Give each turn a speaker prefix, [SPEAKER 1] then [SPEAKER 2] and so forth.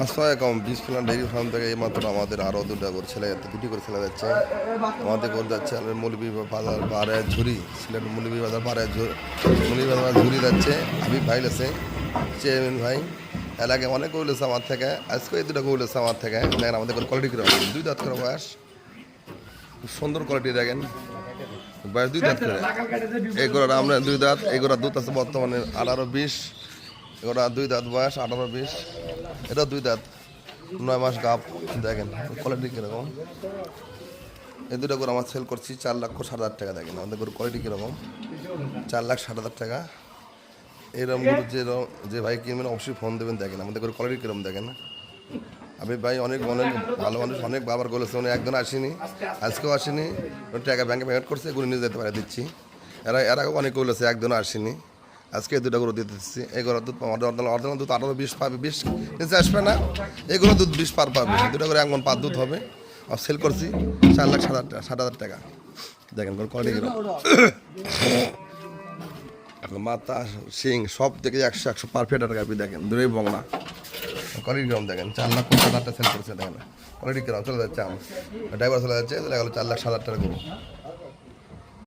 [SPEAKER 1] আসসালামাইকুম। বিসমিল্লাহ dairy farm থেকে এইমাত্র আমাদের আরও দুটি করে ছেলে যাচ্ছে। আমাদের করে যাচ্ছে মৌলভী বাজার পাড়ায় ঝুরি, সিলেট মৌলভী বাজার পাড়ায় মৌলভী বাজার ঝুরি যাচ্ছে। হাবিব ভাই লেছে, চেয়ারম্যান ভাই এলাকায় অনেক কইলেছে আমার থেকে, আজকে এই দুটো কইলেছে আমার থেকে। দেখেন আমাদের কোয়ালিটি কীরকম, 2 দাঁত করে বয়স, খুব সুন্দর কোয়ালিটি। দেখেন বয়স 2 দাঁত করে। এগুলোর আমরা 2 দাঁত, এগুলোর দুধ আছে বর্তমানে 18-20। এগুলো 2 দাঁত বয়স, 18-20। এটা 2 দাঁত, 9 মাস গাপ। দেখেন কোয়ালিটি কীরকম। এই দুটো করে আমার সেল করছি 4,60,000 টাকা। দেখেন আমাদের গরুর কোয়ালিটি কীরকম, 4,60,000 টাকা। এরকম গরু যে ভাই কিনবেন অবশ্যই ফোন দেবেন। দেখেন আমাদের গরুর কোয়ালিটি কীরকম। দেখেন আমি ভাই অনেক ভালো মানুষ, অনেক বাবার বলেছে, উনি একদিন আসেনি, আজকেও আসেনি, টাকা ব্যাংকে পেমেন্ট করছে, এগুলো নিয়ে যেতে পারে দিচ্ছি। এর আগেও অনেক বলেছে, একদিনও আসেনি, আজকে দুটো গরু দিয়ে দিচ্ছি। এগুলো দুধ অরিজিনাল দুধ 18-20 পাবে, 20 নিচে আসবে না। এগুলো দুধ 20 পার পাবে, দুটো করে 1 মণ পার দুধ হবে। আর সেল করছি 4,60,000 টাকা। দেখেন কোয়ালিটি মাথা শিং সব থেকে 100 পারফেক্ট টাকা। আপনি দেখেন দূরেই বংলা কোয়ালিটি কিরম। দেখেন 4,60,000 টাকা সেল করছে। দেখেন কোয়ালিটি কিরম। চলে যাচ্ছে ড্রাইভার চলে যাচ্ছে, চলে গেল 4,60,000 টাকা গরু।